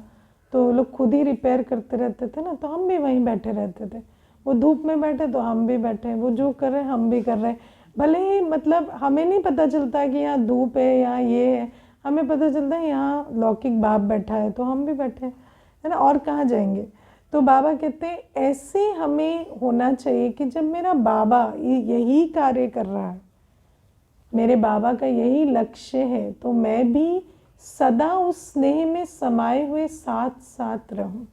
तो वो लोग खुद ही रिपेयर करते रहते थे ना, तो हम भी वहीं बैठे रहते थे। वो धूप में बैठे तो हम भी बैठे, वो जो कर रहे हैं हम भी कर रहे हैं। भले ही मतलब हमें नहीं पता चलता कि यहाँ धूप है, यहाँ ये है, हमें पता चलता है यहाँ लौकिक बाप बैठा है तो हम भी बैठे, है ना, और कहाँ जाएंगे। तो बाबा कहते हैं ऐसे हमें होना चाहिए कि जब मेरा बाबा यही कार्य कर रहा है, मेरे बाबा का यही लक्ष्य है, तो मैं भी सदा उस स्नेह में समाये हुए साथ साथ रहूं।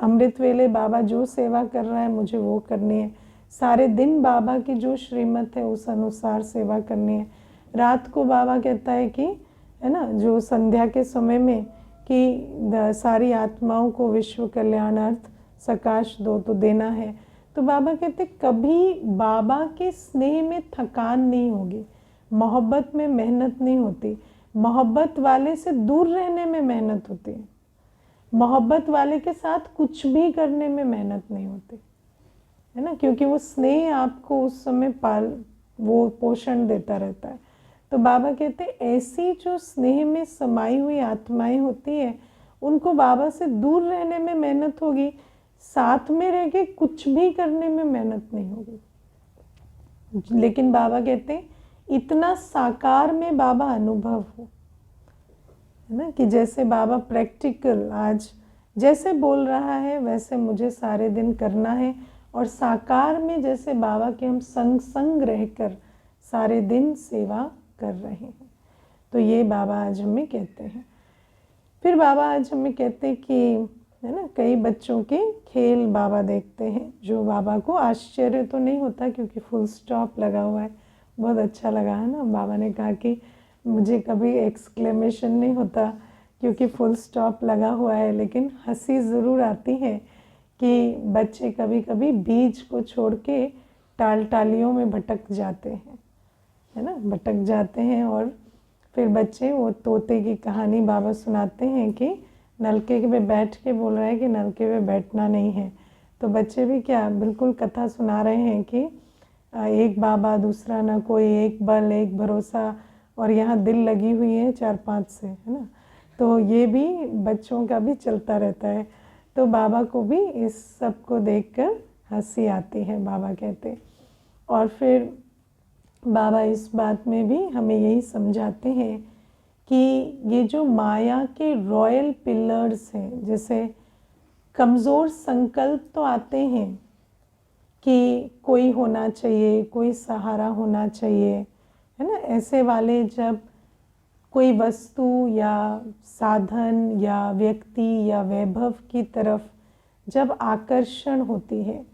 अमृत वेले बाबा जो सेवा कर रहा है मुझे वो करनी है, सारे दिन बाबा की जो श्रीमत है उस अनुसार सेवा करनी है। रात को बाबा कहता है कि, है ना, जो संध्या के समय में कि सारी आत्माओं को विश्व कल्याणार्थ सकाश दो, तो देना है। तो बाबा कहते कभी बाबा के स्नेह में थकान नहीं होगी, मोहब्बत में मेहनत नहीं होती, मोहब्बत वाले से दूर रहने में मेहनत होती है, मोहब्बत वाले के साथ कुछ भी करने में मेहनत नहीं होती, है ना। क्योंकि वो स्नेह आपको उस समय वो पोषण देता रहता है। तो बाबा कहते ऐसी जो स्नेह में समाई हुई आत्माएं होती है, उनको बाबा से दूर रहने में मेहनत होगी, साथ में रह के कुछ भी करने में मेहनत नहीं होगी। लेकिन बाबा कहते इतना साकार में बाबा अनुभव हो, है ना, कि जैसे बाबा प्रैक्टिकल आज जैसे बोल रहा है वैसे मुझे सारे दिन करना है, और साकार में जैसे बाबा के हम संग संग रहकर सारे दिन सेवा कर रहे हैं। तो ये बाबा आज हमें कहते हैं। फिर बाबा आज हमें कहते हैं कि, है ना, कई बच्चों के खेल बाबा देखते हैं, जो बाबा को आश्चर्य तो नहीं होता क्योंकि फुल स्टॉप लगा हुआ है। बहुत अच्छा लगा, है ना। बाबा ने कहा कि मुझे कभी एक्सक्लेमेशन नहीं होता क्योंकि फुल स्टॉप लगा हुआ है, लेकिन हंसी ज़रूर आती है कि बच्चे कभी कभी बीज को छोड़ के टालियों में भटक जाते हैं, है ना, भटक जाते हैं। और फिर बच्चे वो तोते की कहानी बाबा सुनाते हैं कि नलके पे बैठ के बोल रहा है कि नलके पे बैठना नहीं है, तो बच्चे भी क्या बिल्कुल कथा सुना रहे हैं कि एक बाबा दूसरा ना कोई, एक बल एक भरोसा, और यहाँ दिल लगी हुई है 4-5 से, है ना। तो ये भी बच्चों का भी चलता रहता है। तो बाबा को भी इस सब को देखकर हंसी आती है, बाबा कहते। और फिर बाबा इस बात में भी हमें यही समझाते हैं कि ये जो माया के रॉयल पिलर्स हैं, जैसे कमज़ोर संकल्प तो आते हैं कि कोई होना चाहिए, कोई सहारा होना चाहिए, है ना। ऐसे वाले जब कोई वस्तु या साधन या व्यक्ति या वैभव की तरफ जब आकर्षण होती है,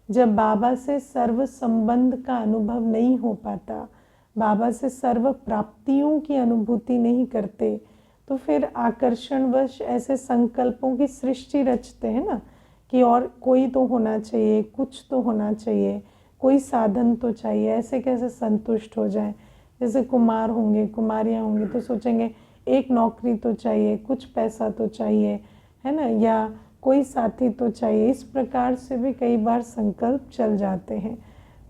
जब बाबा से सर्व संबंध का अनुभव नहीं हो पाता, बाबा से सर्व प्राप्तियों की अनुभूति नहीं करते, तो फिर आकर्षणवश ऐसे संकल्पों की सृष्टि रचते हैं ना कि और कोई तो होना चाहिए, कुछ तो होना चाहिए, कोई साधन तो चाहिए, ऐसे कैसे संतुष्ट हो जाए। जैसे कुमार होंगे, कुमारियाँ होंगी तो सोचेंगे एक नौकरी तो चाहिए, कुछ पैसा तो चाहिए, है ना, या कोई साथी तो चाहिए। इस प्रकार से भी कई बार संकल्प चल जाते हैं।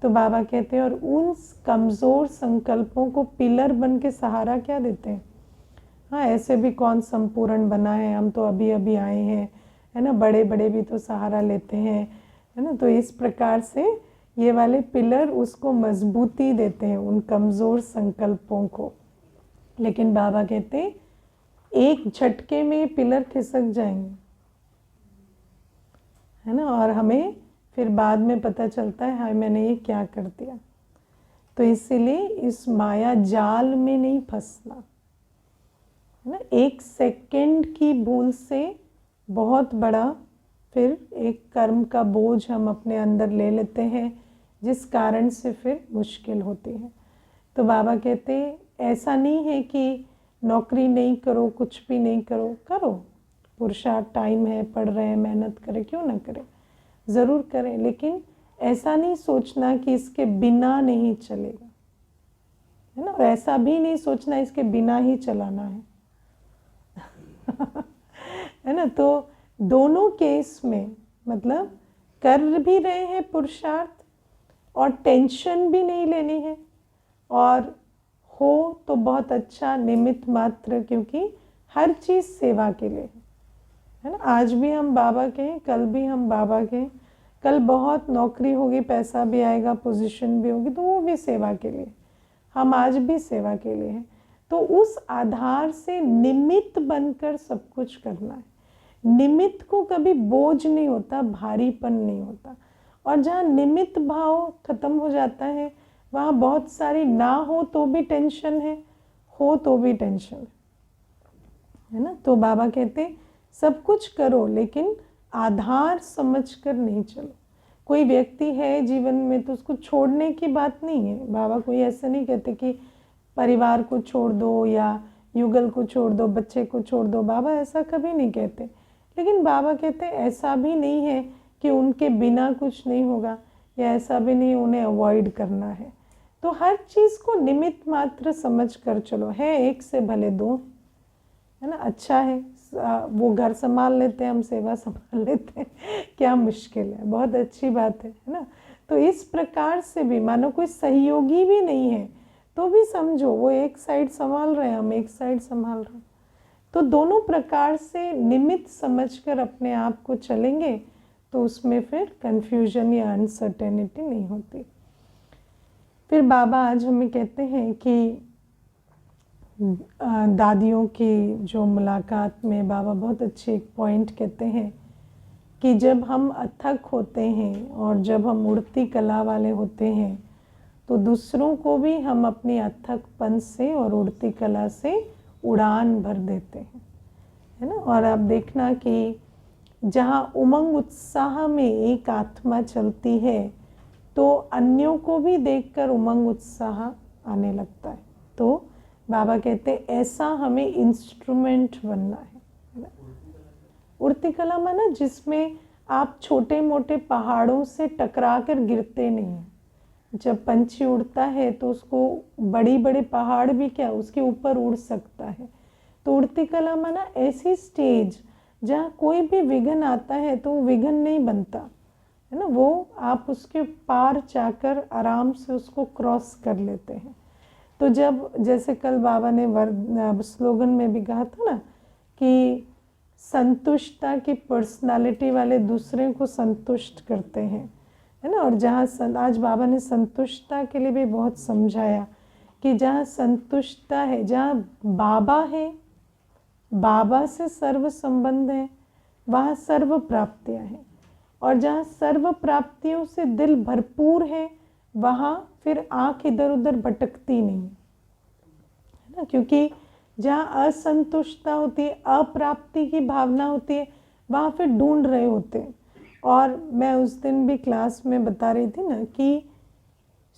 तो बाबा कहते हैं और उन कमज़ोर संकल्पों को पिलर बन के सहारा क्या देते हैं। हाँ, ऐसे भी कौन संपूर्ण बना है, हम तो अभी अभी आए हैं, है ना, बड़े बड़े भी तो सहारा लेते हैं, है ना। तो इस प्रकार से ये वाले पिलर उसको मजबूती देते हैं, उन कमज़ोर संकल्पों को। लेकिन बाबा कहते हैं एक झटके में पिलर खिसक जाएंगे, है ना, और हमें फिर बाद में पता चलता है हाय मैंने ये क्या कर दिया। तो इसीलिए इस माया जाल में नहीं फंसना, है ना। एक सेकंड की भूल से बहुत बड़ा फिर एक कर्म का बोझ हम अपने अंदर ले लेते हैं, जिस कारण से फिर मुश्किल होती है। तो बाबा कहते ऐसा नहीं है कि नौकरी नहीं करो, कुछ भी नहीं करो, करो पुरुषार्थ, टाइम है, पढ़ रहे हैं, मेहनत करें, क्यों ना करें, ज़रूर करें, लेकिन ऐसा नहीं सोचना कि इसके बिना नहीं चलेगा, है ना। और ऐसा भी नहीं सोचना इसके बिना ही चलाना है है ना। तो दोनों केस में मतलब कर भी रहे हैं पुरुषार्थ और टेंशन भी नहीं लेनी है, और हो तो बहुत अच्छा निमित्त मात्र, क्योंकि हर चीज़ सेवा के लिए है ना। आज भी हम बाबा के हैं, कल भी हम बाबा के हैं, कल बहुत नौकरी होगी, पैसा भी आएगा, पोजीशन भी होगी, तो वो भी सेवा के लिए, हम आज भी सेवा के लिए हैं। तो उस आधार से निमित्त बनकर सब कुछ करना है। निमित्त को कभी बोझ नहीं होता, भारीपन नहीं होता। और जहाँ निमित्त भाव खत्म हो जाता है, वहाँ बहुत सारी ना हो तो भी टेंशन है, हो तो भी टेंशन है ना। तो बाबा कहते सब कुछ करो लेकिन आधार समझकर नहीं चलो। कोई व्यक्ति है जीवन में तो उसको छोड़ने की बात नहीं है। बाबा कोई ऐसा नहीं कहते कि परिवार को छोड़ दो या युगल को छोड़ दो, बच्चे को छोड़ दो, बाबा ऐसा कभी नहीं कहते। लेकिन बाबा कहते ऐसा भी नहीं है कि उनके बिना कुछ नहीं होगा, या ऐसा भी नहीं उन्हें अवॉइड करना है। तो हर चीज़ को निमित्त मात्र समझ कर चलो, है एक से भले दो, है ना। अच्छा है, वो घर संभाल लेते हैं, हम सेवा संभाल लेते हैं, क्या मुश्किल है, बहुत अच्छी बात है ना। तो इस प्रकार से भी मानो कोई सहयोगी भी नहीं है तो भी समझो वो एक साइड संभाल रहे हैं, हम एक साइड संभाल रहे हैं। तो दोनों प्रकार से निमित्त समझकर अपने आप को चलेंगे तो उसमें फिर कंफ्यूजन या अनसर्टेनिटी नहीं होती। फिर बाबा आज हमें कहते हैं कि दादियों की जो मुलाकात में बाबा बहुत अच्छे एक पॉइंट कहते हैं कि जब हम अथक होते हैं और जब हम उड़ती कला वाले होते हैं तो दूसरों को भी हम अपनी अथकपन से और उड़ती कला से उड़ान भर देते हैं, है ना। और आप देखना कि जहाँ उमंग उत्साह में एक आत्मा चलती है तो अन्यों को भी देखकर उमंग उत्साह आने लगता है। तो बाबा कहते ऐसा हमें इंस्ट्रूमेंट बनना है। उड़ती कला माना जिसमें आप छोटे मोटे पहाड़ों से टकरा कर गिरते नहीं हैं। जब पंछी उड़ता है तो उसको बड़ी बड़े पहाड़ भी क्या उसके ऊपर उड़ सकता है। तो उड़ती कला माना ऐसी स्टेज जहाँ कोई भी विघ्न आता है तो विघ्न नहीं बनता, है ना, वो आप उसके पार जाकर आराम से उसको क्रॉस कर लेते हैं। तो जब जैसे कल बाबा ने स्लोगन में भी कहा था ना कि संतुष्टता की पर्सनालिटी वाले दूसरे को संतुष्ट करते हैं, है ना। और जहाँ आज बाबा ने संतुष्टता के लिए भी बहुत समझाया कि जहाँ संतुष्टता है, जहाँ बाबा है, बाबा से सर्व संबंध है, वहाँ सर्व प्राप्तियाँ हैं। और जहाँ सर्व प्राप्तियों से दिल भरपूर है, वहाँ फिर आँख इधर उधर भटकती नहीं, है ना। क्योंकि जहाँ असंतुष्टता होती है, अप्राप्ति की भावना होती है, वहाँ फिर ढूंढ रहे होते हैं। और मैं उस दिन भी क्लास में बता रही थी ना कि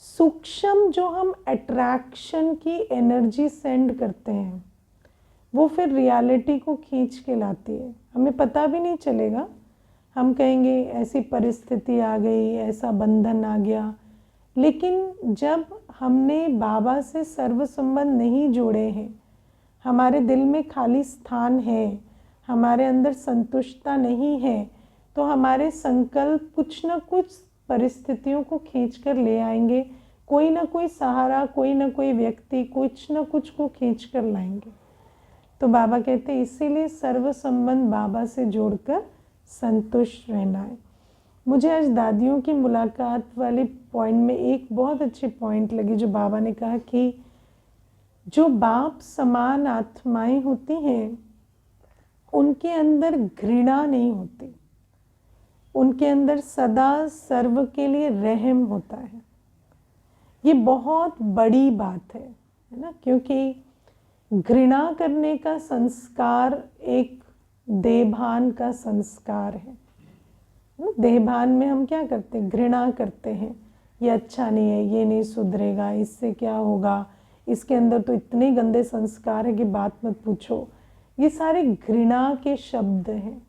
सूक्ष्म जो हम अट्रैक्शन की एनर्जी सेंड करते हैं, वो फिर रियलिटी को खींच के लाती है। हमें पता भी नहीं चलेगा, हम कहेंगे ऐसी परिस्थिति आ गई, ऐसा बंधन आ गया। लेकिन जब हमने बाबा से सर्व संबंध नहीं जोड़े हैं, हमारे दिल में खाली स्थान है, हमारे अंदर संतुष्टता नहीं है, तो हमारे संकल्प कुछ न कुछ परिस्थितियों को खींच कर ले आएंगे। कोई ना कोई सहारा, कोई ना कोई व्यक्ति कुछ न कुछ को खींच कर लाएंगे। तो बाबा कहते हैं इसीलिए सर्व संबंध बाबा से जोड़कर संतुष्ट रहना है। मुझे आज दादियों की मुलाकात वाले पॉइंट में एक बहुत अच्छी पॉइंट लगी, जो बाबा ने कहा कि जो बाप समान आत्माएं होती हैं, उनके अंदर घृणा नहीं होती, उनके अंदर सदा सर्व के लिए रहम होता है। ये बहुत बड़ी बात है ना, क्योंकि घृणा करने का संस्कार एक देहभान का संस्कार है। देहभान में हम क्या करते हैं, घृणा करते हैं, ये अच्छा नहीं है, ये नहीं सुधरेगा, इससे क्या होगा, इसके अंदर तो इतने गंदे संस्कार है कि बात मत पूछो। ये सारे घृणा के शब्द हैं,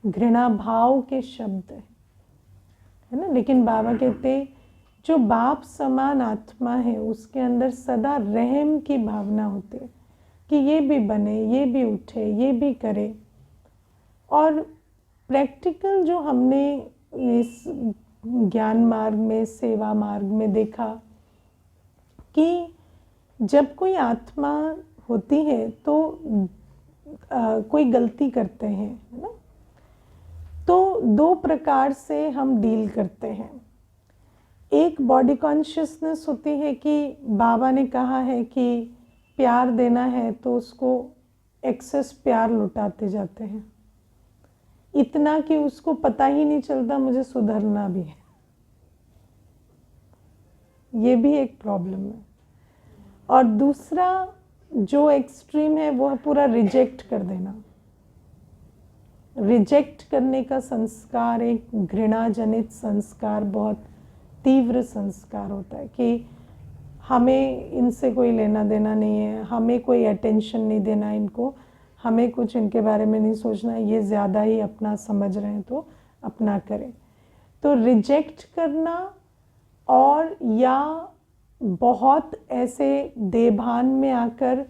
घृणा भाव के शब्द हैं, है ना। लेकिन बाबा कहते जो बाप समान आत्मा है, उसके अंदर सदा रहम की भावना होती है कि ये भी बने, ये भी उठे, ये भी करे। और प्रैक्टिकल जो हमने इस ज्ञान मार्ग में, सेवा मार्ग में देखा कि जब कोई आत्मा होती है तो कोई गलती करते हैं, है ना, तो दो प्रकार से हम डील करते हैं। एक बॉडी कॉन्शियसनेस होती है कि बाबा ने कहा है कि प्यार देना है, तो उसको एक्सेस प्यार लुटाते जाते हैं, इतना कि उसको पता ही नहीं चलता मुझे सुधरना भी है। ये भी एक प्रॉब्लम है। और दूसरा जो एक्सट्रीम है वो है पूरा रिजेक्ट कर देना। रिजेक्ट करने का संस्कार एक घृणा जनित संस्कार, बहुत तीव्र संस्कार होता है कि हमें इनसे कोई लेना देना नहीं है, हमें कोई अटेंशन नहीं देना इनको, हमें कुछ इनके बारे में नहीं सोचना, ये ज़्यादा ही अपना समझ रहे हैं तो अपना करें। तो रिजेक्ट करना, और या बहुत ऐसे देभान में आकर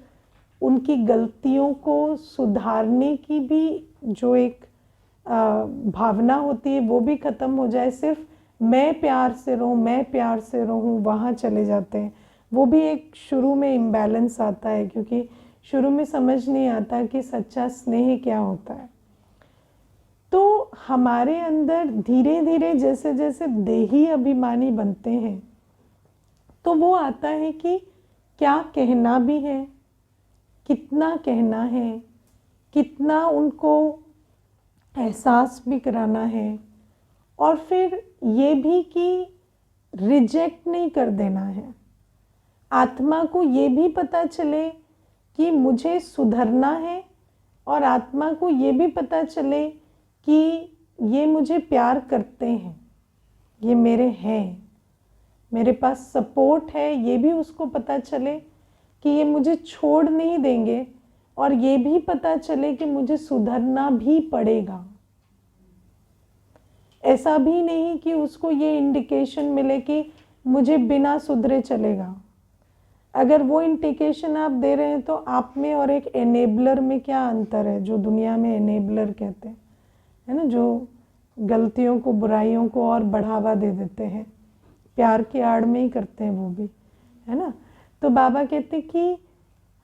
उनकी गलतियों को सुधारने की भी जो एक भावना होती है वो भी ख़त्म हो जाए, सिर्फ मैं प्यार से रहूँ, मैं प्यार से रहूँ, वहाँ चले जाते हैं। वो भी एक शुरू में इम्बैलेंस आता है, क्योंकि शुरू में समझ नहीं आता कि सच्चा स्नेह क्या होता है। तो हमारे अंदर धीरे धीरे जैसे जैसे देही अभिमानी बनते हैं, तो वो आता है कि क्या कहना भी है, कितना कहना है, कितना उनको एहसास भी कराना है, और फिर ये भी कि रिजेक्ट नहीं कर देना है। आत्मा को ये भी पता चले कि मुझे सुधरना है, और आत्मा को ये भी पता चले कि ये मुझे प्यार करते हैं, ये मेरे हैं, मेरे पास सपोर्ट है, ये भी उसको पता चले कि ये मुझे छोड़ नहीं देंगे, और ये भी पता चले कि मुझे सुधरना भी पड़ेगा। ऐसा भी नहीं कि उसको ये इंडिकेशन मिले कि मुझे बिना सुधरे चलेगा। अगर वो इंडिकेशन आप दे रहे हैं तो आप में और एक एनेबलर में क्या अंतर है, जो दुनिया में एनेबलर कहते हैं, है ना, जो गलतियों को, बुराइयों को और बढ़ावा दे देते हैं, प्यार की आड़ में ही करते हैं वो भी, है ना। तो बाबा कहते कि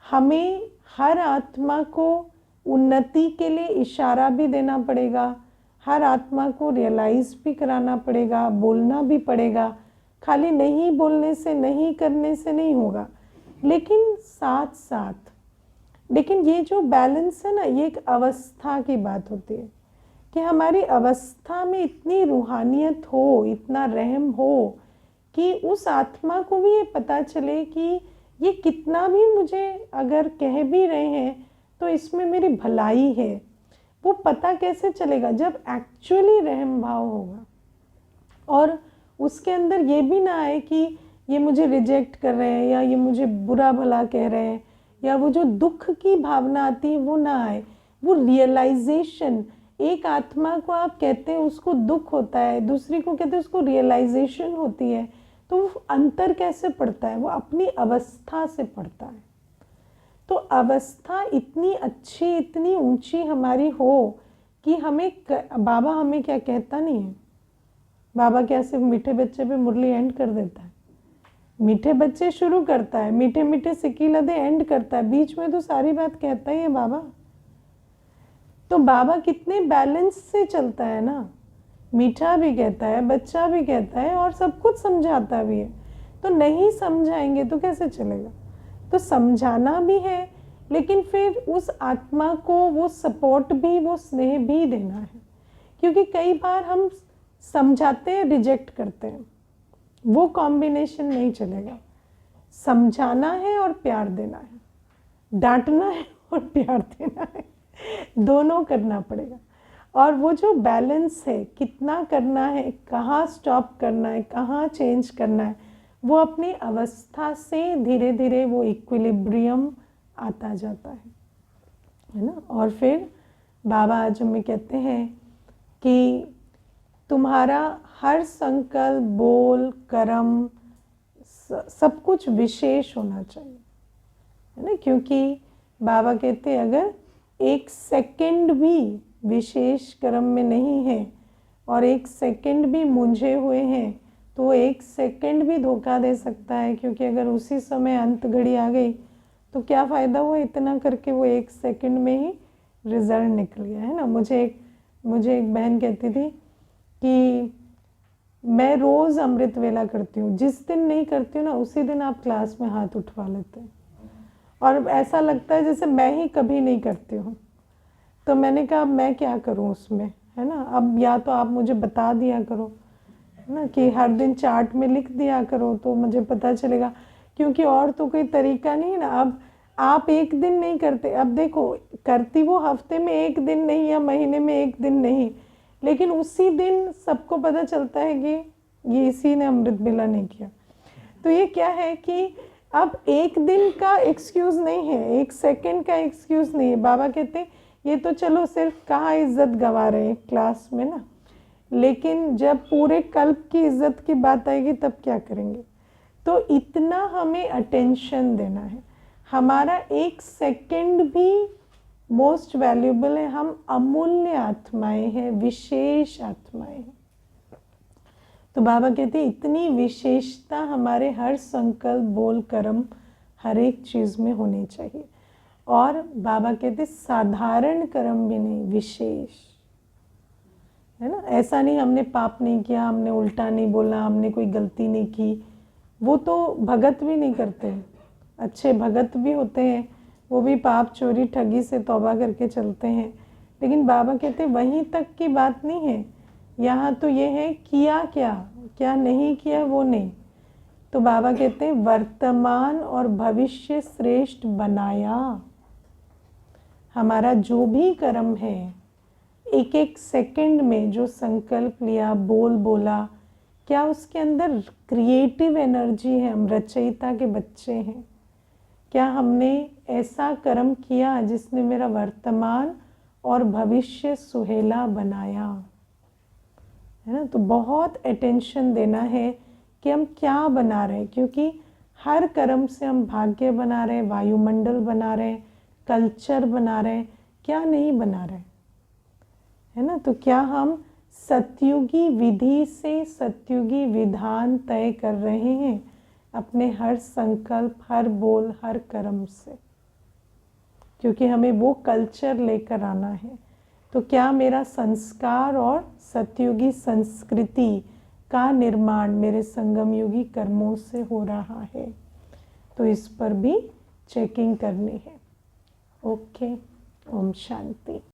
हमें हर आत्मा को उन्नति के लिए इशारा भी देना पड़ेगा, हर आत्मा को रियलाइज भी कराना पड़ेगा, बोलना भी पड़ेगा। खाली नहीं बोलने से, नहीं करने से नहीं होगा, लेकिन साथ साथ, लेकिन ये जो बैलेंस है ना, ये एक अवस्था की बात होती है कि हमारी अवस्था में इतनी रूहानियत हो, इतना रहम हो कि उस आत्मा को भी ये पता चले कि ये कितना भी मुझे अगर कह भी रहे हैं तो इसमें मेरी भलाई है। वो पता कैसे चलेगा? जब एक्चुअली रहम भाव होगा और उसके अंदर ये भी ना आए कि ये मुझे रिजेक्ट कर रहे हैं या ये मुझे बुरा भला कह रहे हैं, या वो जो दुख की भावना आती है वो ना आए। वो रियलाइजेशन, एक आत्मा को आप कहते हैं उसको दुख होता है, दूसरी को कहते हैं उसको रियलाइजेशन होती है, तो वो अंतर कैसे पड़ता है? वो अपनी अवस्था से पड़ता है। तो अवस्था इतनी अच्छी, इतनी ऊंची हमारी हो कि हमें बाबा हमें क्या कहता नहीं है। बाबा क्या सिर्फ मीठे बच्चे पे मुरली एंड कर देता है? मीठे बच्चे शुरू करता है, मीठे मीठे सिक्की लदे एंड करता है, बीच में तो सारी बात कहता ही है बाबा। तो बाबा कितने बैलेंस से चलता है ना, मीठा भी कहता है, बच्चा भी कहता है और सब कुछ समझाता भी है। तो नहीं समझाएंगे तो कैसे चलेगा? तो समझाना भी है, लेकिन फिर उस आत्मा को वो सपोर्ट भी, वो स्नेह भी देना है। क्योंकि कई बार हम समझाते हैं, रिजेक्ट करते हैं, वो कॉम्बिनेशन नहीं चलेगा। समझाना है और प्यार देना है, डांटना है और प्यार देना है, दोनों करना पड़ेगा। और वो जो बैलेंस है, कितना करना है, कहाँ स्टॉप करना है, कहाँ चेंज करना है, वो अपनी अवस्था से धीरे धीरे वो इक्विलिब्रियम आता जाता है ना। और फिर बाबा आज हमें कहते हैं कि तुम्हारा हर संकल्प, बोल, कर्म, सब कुछ विशेष होना चाहिए, है ना। क्योंकि बाबा कहते हैं अगर एक सेकंड भी विशेष कर्म में नहीं है और एक सेकंड भी मुंझे हुए हैं तो एक सेकंड भी धोखा दे सकता है। क्योंकि अगर उसी समय अंत घड़ी आ गई तो क्या फ़ायदा हुआ इतना करके, वो एक सेकंड में ही रिजल्ट निकल गया, है ना। मुझे एक बहन कहती थी कि मैं रोज़ अमृत वेला करती हूँ, जिस दिन नहीं करती हूँ ना उसी दिन आप क्लास में हाथ उठवा लेते हैं और ऐसा लगता है जैसे मैं ही कभी नहीं करती हूँ। तो मैंने कहा अब मैं क्या करूँ उसमें, है ना। अब या तो आप मुझे बता दिया करो ना, कि हर दिन चार्ट में लिख दिया करो तो मुझे पता चलेगा, क्योंकि और तो कोई तरीका नहीं है ना। अब आप एक दिन नहीं करते, अब देखो करती वो हफ्ते में एक दिन नहीं या महीने में एक दिन नहीं, लेकिन उसी दिन सबको पता चलता है कि ये इसी ने अमृत वेला नहीं किया। तो ये क्या है कि अब एक दिन का एक्सक्यूज़ नहीं है, एक सेकंड का एक्सक्यूज़ नहीं है। बाबा कहते ये तो चलो सिर्फ कहाँ इज्जत गंवा रहे हैं क्लास में ना, लेकिन जब पूरे कल्प की इज्जत की बात आएगी तब क्या करेंगे? तो इतना हमें अटेंशन देना है। हमारा एक सेकंड भी मोस्ट वैल्यूबल है। हम अमूल्य आत्माएं हैं, विशेष आत्माएं हैं। तो बाबा कहते हैं इतनी विशेषता हमारे हर संकल्प, बोल, कर्म, हर एक चीज़ में होनी चाहिए। और बाबा कहते साधारण कर्म भी नहीं, विशेष, है ना। ऐसा नहीं हमने पाप नहीं किया, हमने उल्टा नहीं बोला, हमने कोई गलती नहीं की, वो तो भगत भी नहीं करते। अच्छे भगत भी होते हैं, वो भी पाप, चोरी, ठगी से तौबा करके चलते हैं। लेकिन बाबा कहते वहीं तक की बात नहीं है, यहाँ तो ये है किया क्या, क्या नहीं किया वो नहीं। तो बाबा कहते हैं वर्तमान और भविष्य श्रेष्ठ बनाया। हमारा जो भी कर्म है, एक एक सेकंड में जो संकल्प लिया, बोल बोला, क्या उसके अंदर क्रिएटिव एनर्जी है? हम रचयिता के बच्चे हैं। क्या हमने ऐसा कर्म किया जिसने मेरा वर्तमान और भविष्य सुहेला बनाया, है ना। तो बहुत अटेंशन देना है कि हम क्या बना रहे हैं, क्योंकि हर कर्म से हम भाग्य बना रहे हैं, वायुमंडल बना रहे हैं, कल्चर बना रहे हैं, क्या नहीं बना रहे, है ना। तो क्या हम सतयुगी विधि से सतयुगी विधान तय कर रहे हैं अपने हर संकल्प, हर बोल, हर कर्म से, क्योंकि हमें वो कल्चर लेकर आना है। तो क्या मेरा संस्कार और सतयुगी संस्कृति का निर्माण मेरे संगम युगी कर्मों से हो रहा है? तो इस पर भी चेकिंग करनी है। ओके, ओम शांति।